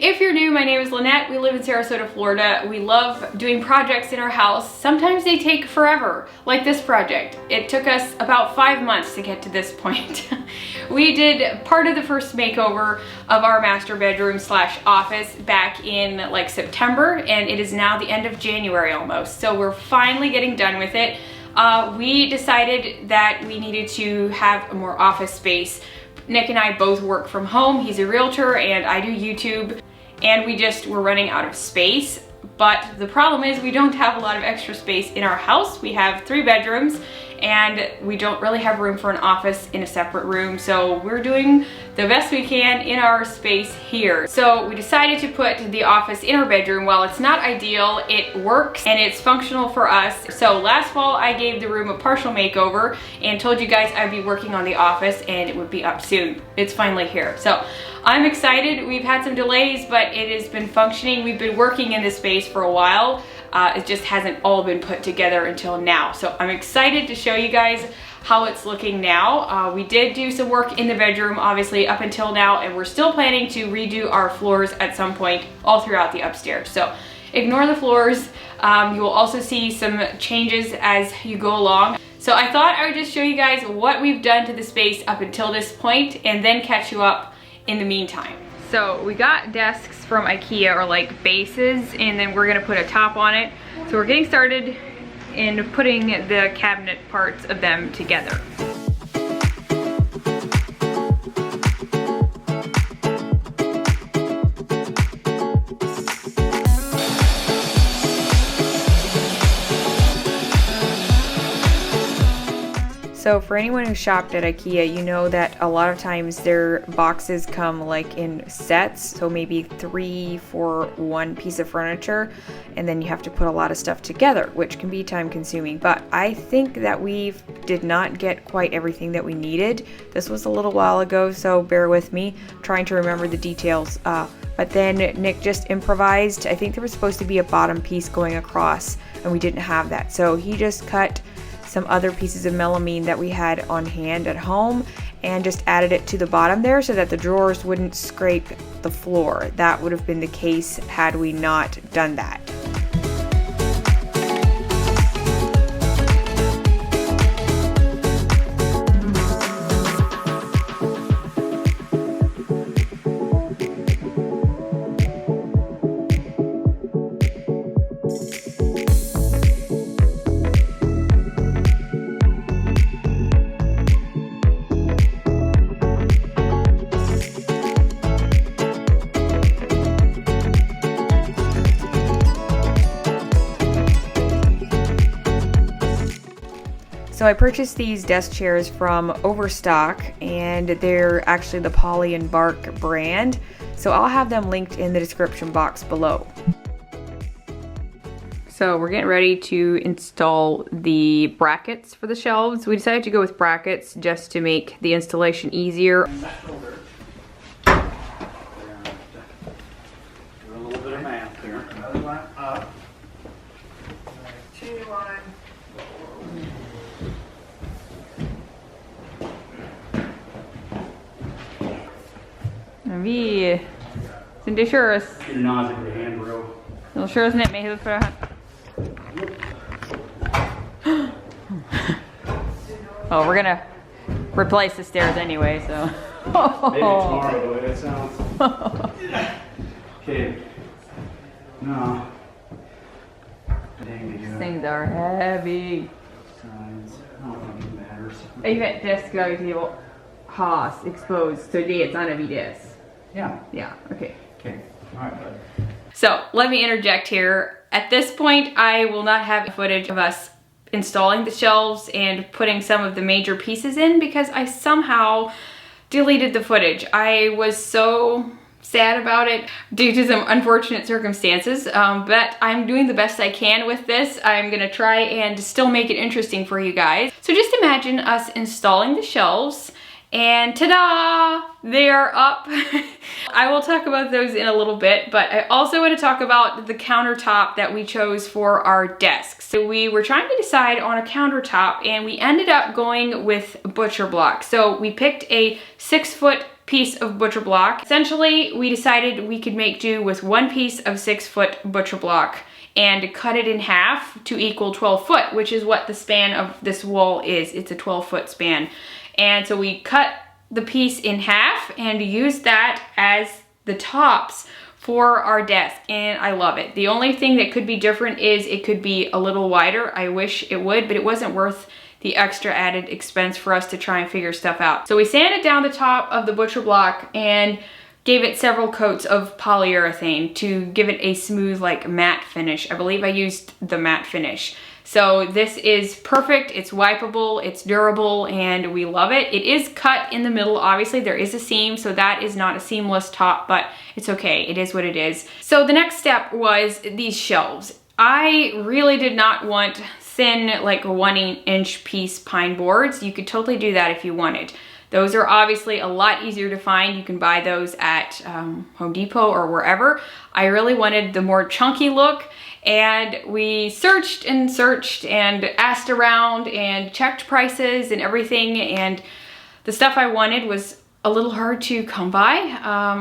if you're new, my name is Lynette. We live in Sarasota, Florida. We love doing projects in our house. Sometimes they take forever, like this project. It took us about 5 months to get to this point. We did part of the first makeover of our master bedroom slash office back in like September, and it is now the end of January almost. So we're finally getting done with it. We decided that we needed to have more office space. Nick and I both work from home. He's a realtor and I do YouTube, and we're running out of space. But the problem is we don't have a lot of extra space in our house. We have 3 bedrooms and we don't really have room for an office in a separate room. So we're doing the best we can in our space here. So we decided to put the office in our bedroom. While it's not ideal, it works and it's functional for us. So last fall I gave the room a partial makeover and told you guys I'd be working on the office and it would be up soon. It's finally here. So I'm excited. We've had some delays, but it has been functioning. We've been working in this space for a while. It just hasn't all been put together until now. So I'm excited to show you guys how it's looking now. We did do some work in the bedroom, obviously, up until now, and we're still planning to redo our floors at some point all throughout the upstairs. So ignore the floors. You will also see some changes as you go along. So I thought I would just show you guys what we've done to the space up until this point and then catch you up in the meantime. So we got desks from Ikea, or like bases, and then we're gonna put a top on it. So we're getting started in putting the cabinet parts of them together. So for anyone who shopped at Ikea, you know that a lot of times their boxes come like in sets, so maybe 3 for one piece of furniture, and then you have to put a lot of stuff together, which can be time consuming. But I think that we did not get quite everything that we needed. This was a little while ago, so bear with me, trying to remember the details. But then Nick just improvised. I think there was supposed to be a bottom piece going across, and we didn't have that. So he just cut some other pieces of melamine that we had on hand at home and just added it to the bottom there so that the drawers wouldn't scrape the floor. That would have been the case had we not done that. So I purchased these desk chairs from Overstock, and they're actually the Poly and Bark brand. So I'll have them linked in the description box below. So we're getting ready to install the brackets for the shelves. We decided to go with brackets just to make the installation easier. A little bit of math here. Another one up. 2 line. Vi sind det körs. De körs ner med huvudet för det här. Oh, we're gonna replace the stairs anyway, so. Maybe tomorrow, the way that sounds. Okay. No. These things are heavy. Signs. I don't know if it matters. Even desk table. Haus exposed, så det är ett annat vides. Yeah, okay. Okay. All right, bud. So let me interject here. At this point, I will not have footage of us installing the shelves and putting some of the major pieces in because I somehow deleted the footage. I was so sad about it due to some unfortunate circumstances, but I'm doing the best I can with this. I'm gonna try and still make it interesting for you guys. So just imagine us installing the shelves, and ta-da! They are up. I will talk about those in a little bit, but I also want to talk about the countertop that we chose for our desks. So we were trying to decide on a countertop and we ended up going with butcher block. So we picked a 6-foot piece of butcher block. Essentially, we decided we could make do with one piece of 6-foot butcher block and cut it in half to equal 12 foot, which is what the span of this wall is. It's a 12-foot span. And so we cut the piece in half and used that as the tops for our desk, and I love it. The only thing that could be different is it could be a little wider. I wish it would, but it wasn't worth the extra added expense for us to try and figure stuff out. So we sanded down the top of the butcher block and gave it several coats of polyurethane to give it a smooth, like, matte finish. I believe I used the matte finish. So this is perfect, it's wipeable, it's durable, and we love it. It is cut in the middle, obviously there is a seam, so that is not a seamless top, but it's okay, it is what it is. So the next step was these shelves. I really did not want thin, like 1-inch piece pine boards. You could totally do that if you wanted. Those are obviously a lot easier to find. You can buy those at Home Depot or wherever. I really wanted the more chunky look, and we searched and searched and asked around and checked prices and everything, and the stuff I wanted was a little hard to come by,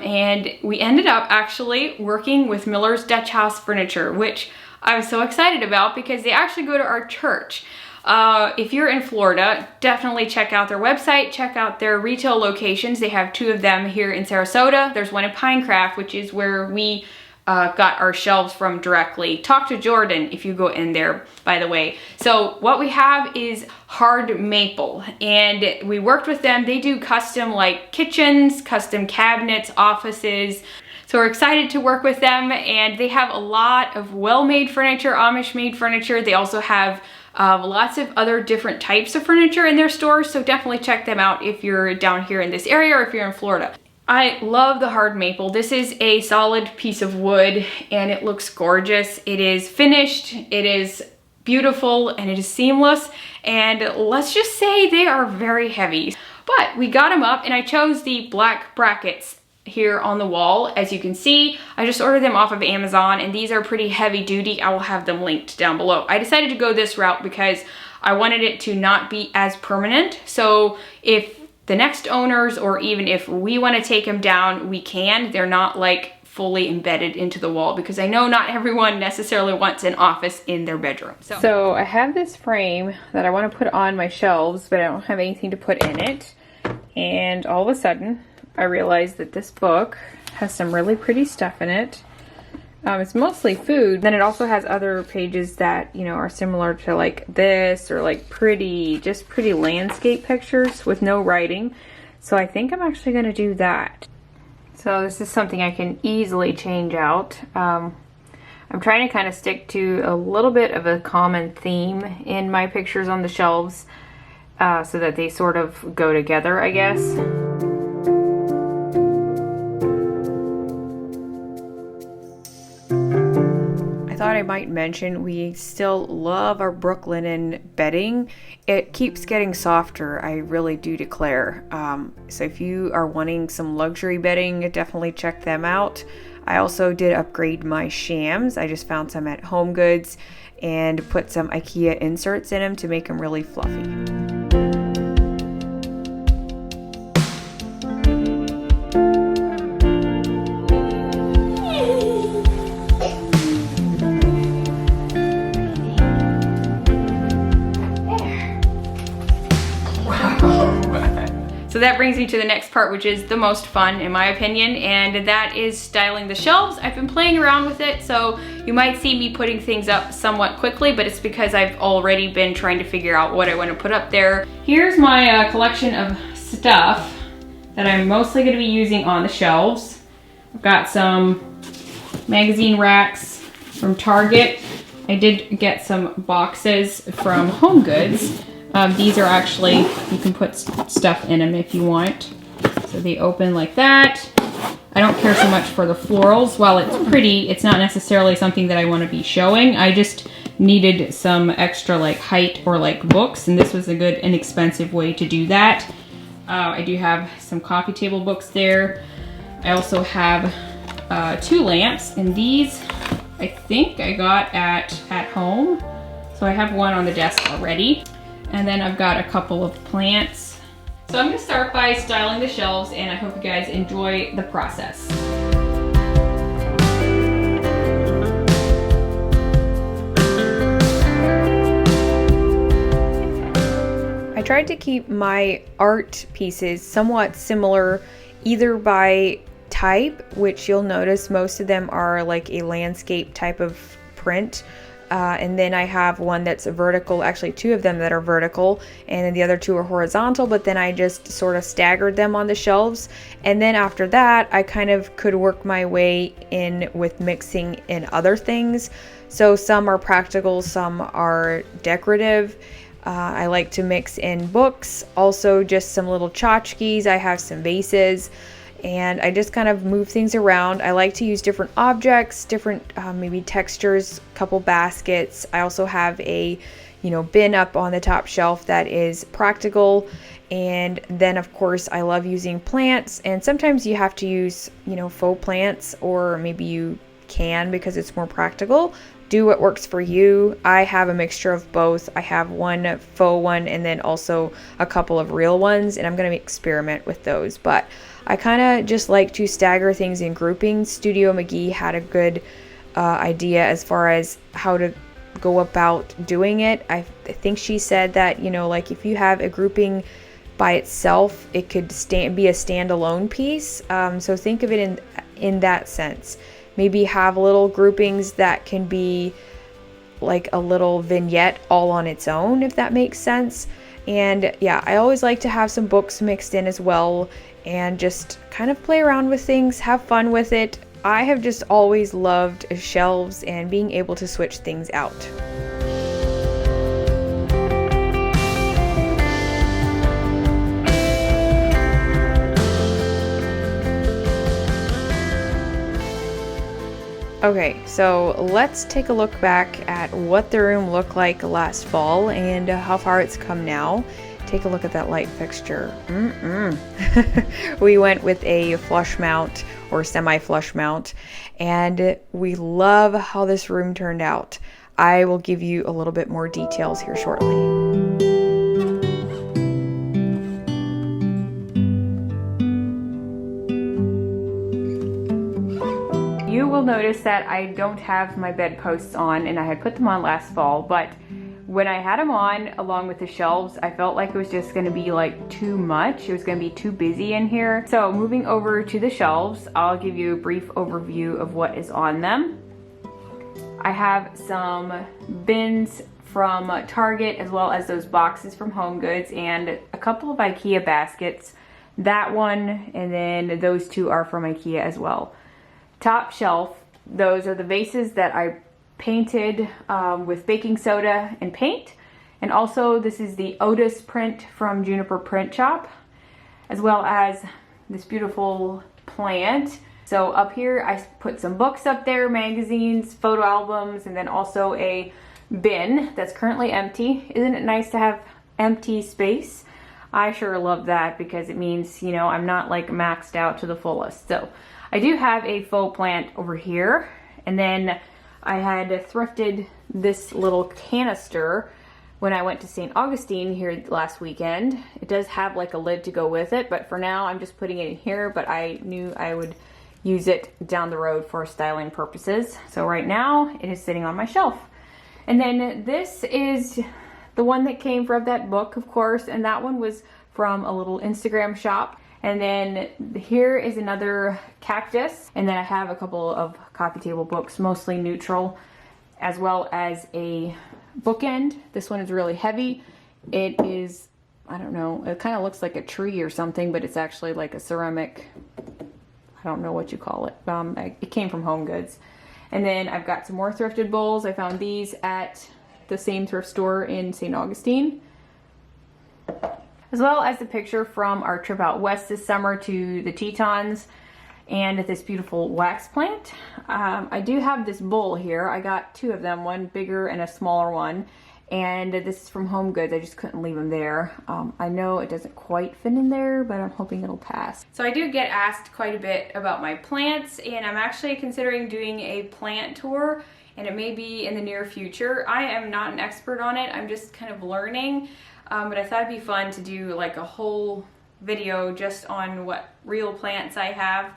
and we ended up actually working with Miller's Dutch House Furniture, which I was so excited about because they actually go to our church. If you're in Florida, definitely check out their website, check out their retail locations. They have 2 of them here in Sarasota. There's one in Pinecraft, which is where we got our shelves from directly. Talk to Jordan if you go in there, by the way. So what we have is hard maple, and we worked with them. They do custom, like, kitchens, custom cabinets, offices. So we're excited to work with them, and they have a lot of well-made furniture, Amish-made furniture. They also have lots of other different types of furniture in their stores, so definitely check them out if you're down here in this area or if you're in Florida. I love the hard maple. This is a solid piece of wood, and it looks gorgeous. It is finished, it is beautiful, and it is seamless, and let's just say they are very heavy. But we got them up, and I chose the black brackets here on the wall. As you can see, I just ordered them off of Amazon, and these are pretty heavy duty. I will have them linked down below. I decided to go this route because I wanted it to not be as permanent. So if the next owners, or even if we want to take them down, we can. They're not like fully embedded into the wall, because I know not everyone necessarily wants an office in their bedroom. So I have this frame that I want to put on my shelves, but I don't have anything to put in it. And all of a sudden, I realized that this book has some really pretty stuff in it. It's mostly food. Then it also has other pages that, you know, are similar to like this, or like just pretty landscape pictures with no writing. So I think I'm actually going to do that. So this is something I can easily change out. I'm trying to kind of stick to a little bit of a common theme in my pictures on the shelves, so that they sort of go together, I guess. I thought I might mention we still love our Brooklinen bedding. It keeps getting softer, I really do declare. So if you are wanting some luxury bedding, definitely check them out. I also did upgrade my shams. I just found some at Home Goods and put some Ikea inserts in them to make them really fluffy. So that brings me to the next part, which is the most fun in my opinion, and that is styling the shelves. I've been playing around with it, so you might see me putting things up somewhat quickly, but it's because I've already been trying to figure out what I want to put up there. Here's my collection of stuff that I'm mostly going to be using on the shelves. I've got some magazine racks from Target. I did get some boxes from Home Goods. These are actually, you can put stuff in them if you want. So they open like that. I don't care so much for the florals. While it's pretty, it's not necessarily something that I want to be showing. I just needed some extra like height or like books, and this was a good inexpensive way to do that. I do have some coffee table books there. I also have 2 lamps, and these I think I got at home. So I have one on the desk already. And then I've got a couple of plants So I'm gonna start by styling the shelves, and I hope you guys enjoy the process. I tried to keep my art pieces somewhat similar, either by type, which you'll notice most of them are like a landscape type of print. And then I have one that's vertical, actually two of them that are vertical, and then the other two are horizontal, but then I just sort of staggered them on the shelves. And then after that, I kind of could work my way in with mixing in other things. So some are practical, some are decorative. I like to mix in books, also just some little tchotchkes. I have some vases, and I just kind of move things around. I like to use different objects, different maybe textures, couple baskets. I also have a bin up on the top shelf that is practical. And then of course I love using plants, and sometimes you have to use faux plants, or maybe you can because it's more practical. Do what works for you. I have a mixture of both. I have one faux one and then also a couple of real ones, and I'm going to experiment with those. But I kind of just like to stagger things in groupings. Studio McGee had a good idea as far as how to go about doing it. I think she said that, like if you have a grouping by itself, it could be a standalone piece. So think of it in that sense. Maybe have little groupings that can be like a little vignette all on its own, if that makes sense. And yeah, I always like to have some books mixed in as well, and just kind of play around with things, have fun with it. I have just always loved shelves and being able to switch things out. Okay, so let's take a look back at what the room looked like last fall and how far it's come now. Take a look at that light fixture. We went with a flush mount or semi-flush mount, and we love how this room turned out. I will give you a little bit more details here shortly. You will notice that I don't have my bedposts on, and I had put them on last fall, but when I had them on along with the shelves, I felt like it was just gonna be like too much. It was gonna be too busy in here. So moving over to the shelves, I'll give you a brief overview of what is on them. I have some bins from Target, as well as those boxes from Home Goods, and a couple of Ikea baskets. That one, and then those two are from Ikea as well. Top shelf, those are the vases that I painted with baking soda and paint. And also this is the Otis print from Juniper Print Shop, as well as this beautiful plant. So up here I put some books up there, magazines, photo albums, and then also a bin that's currently empty. Isn't it nice to have empty space? I sure love that, because it means, I'm not like maxed out to the fullest. So I do have a faux plant over here, and then I had thrifted this little canister when I went to St. Augustine here last weekend. It does have like a lid to go with it, but for now I'm just putting it in here, but I knew I would use it down the road for styling purposes. So right now it is sitting on my shelf. And then this is the one that came from that book, of course, and that one was from a little Instagram shop. And then here is another cactus, and then I have a couple of coffee table books, mostly neutral, as well as a bookend. This one is really heavy. It is, I don't know, it kind of looks like a tree or something, but it's actually like a ceramic, I don't know what you call it. It came from Home Goods. And then I've got some more thrifted bowls. I found these at the same thrift store in St. Augustine, as well as the picture from our trip out west this summer to the Tetons, and this beautiful wax plant. I do have this bowl here. I got two of them, one bigger and a smaller one, and this is from Home Goods. I just couldn't leave them there. I know it doesn't quite fit in there, but I'm hoping it'll pass. So I do get asked quite a bit about my plants, and I'm actually considering doing a plant tour, and it may be in the near future. I am not an expert on it. I'm just kind of learning. But I thought it'd be fun to do like a whole video just on what real plants I have.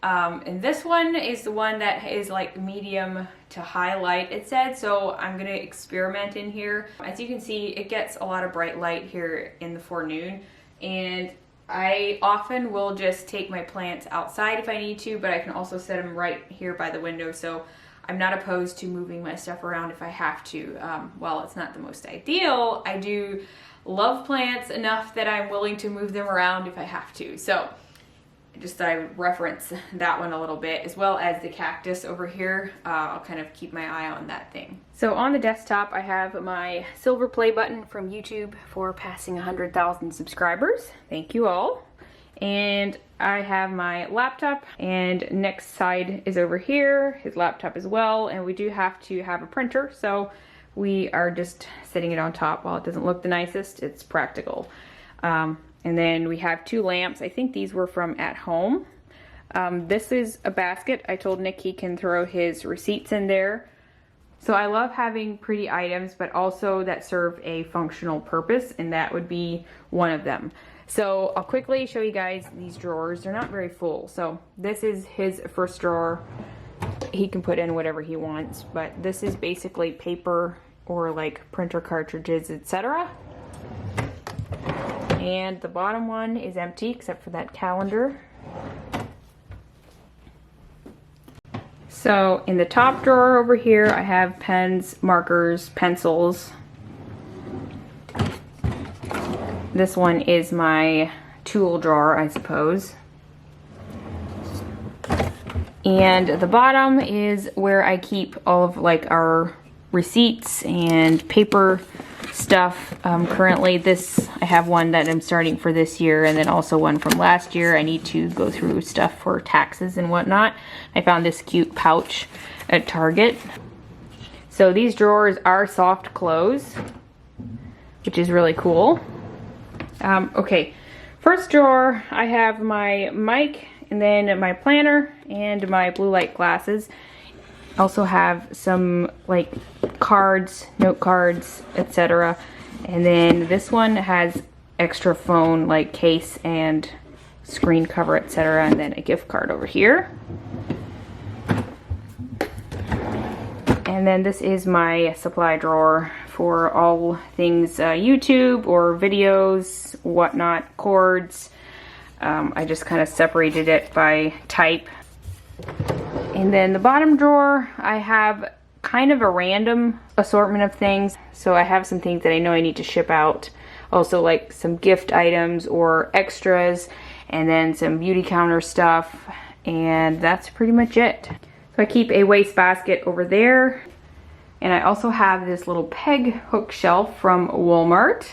And this one is the one that is like medium to highlight, it said, so I'm gonna experiment in here. As you can see, it gets a lot of bright light here in the forenoon, and I often will just take my plants outside if I need to, but I can also set them right here by the window, so I'm not opposed to moving my stuff around if I have to. While it's not the most ideal, I do love plants enough that I'm willing to move them around if I have to. So just thought I would reference that one a little bit, as well as the cactus over here. I'll kind of keep my eye on that thing. So on the desktop, I have my silver play button from YouTube for passing 100,000 subscribers. Thank you all. And I have my laptop, and next side is over here, his laptop as well, and we do have to have a printer, so we are just sitting it on top. While it doesn't look the nicest, it's practical. And then we have 2 lamps. I think these were from at home. This is a basket. I told Nick he can throw his receipts in there. So I love having pretty items, but also that serve a functional purpose, and that would be one of them. So I'll quickly show you guys these drawers. They're not very full. So this is his first drawer. He can put in whatever he wants, but this is basically paper or like printer cartridges, etc. And the bottom one is empty except for that calendar. So in the top drawer over here, I have pens, markers, pencils. This one is my tool drawer, I suppose. And the bottom is where I keep all of like our receipts and paper stuff. Currently I have one that I'm starting for this year, and then also one from last year. I need to go through stuff for taxes and whatnot. I found this cute pouch at Target. So these drawers are soft close, which is really cool. Okay, first drawer, I have my mic, and then my planner and my blue light glasses. Also have some like cards, note cards, etc. And then this one has extra phone like case and screen cover, etc. And then a gift card over here. And then this is my supply drawer for all things YouTube or videos, whatnot, cords. I just kind of separated it by type. And then the bottom drawer, I have kind of a random assortment of things. So I have some things that I know I need to ship out. Also like some gift items or extras, and then some beauty counter stuff. And that's pretty much it. So I keep a waste basket over there. And I also have this little peg hook shelf from Walmart,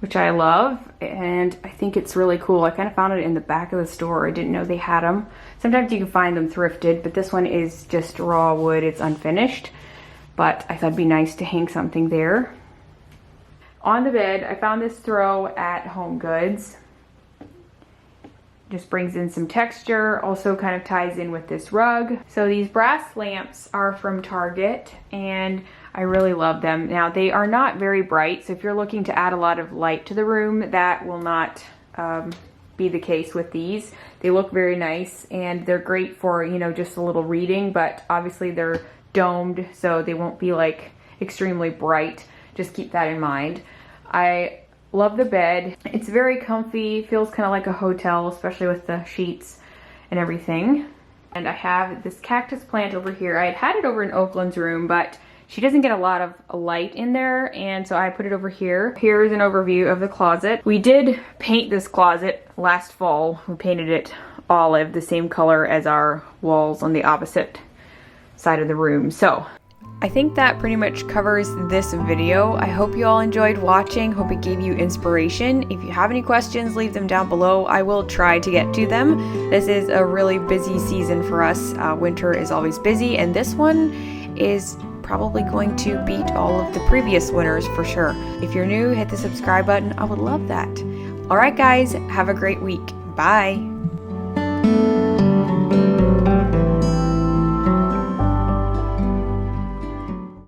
which I love, and I think it's really cool. I kind of found it in the back of the store. I didn't know they had them. Sometimes you can find them thrifted, but this one is just raw wood. It's unfinished, but I thought it'd be nice to hang something there. On the bed, I found this throw at Home Goods. Just brings in some texture, also kind of ties in with this rug. So these brass lamps are from Target, and I really love them. Now they are not very bright, so if you're looking to add a lot of light to the room, that will not be the case with these. They look very nice, and they're great for, you know, just a little reading, but obviously they're domed, so they won't be like extremely bright. Just keep that in mind. I love the bed. It's very comfy, feels kind of like a hotel, especially with the sheets and everything. And I have this cactus plant over here. I had it over in Oakland's room, but she doesn't get a lot of light in there, and so I put it over here. Here's an overview of the closet. We did paint this closet last fall. We painted it olive, the same color as our walls on the opposite side of the room. So I think that pretty much covers this video. I hope you all enjoyed watching. Hope it gave you inspiration. If you have any questions, leave them down below. I will try to get to them. This is a really busy season for us. Winter is always busy, and this one is probably going to beat all of the previous winters for sure. If you're new, hit the subscribe button. I would love that. All right, guys, have a great week. Bye.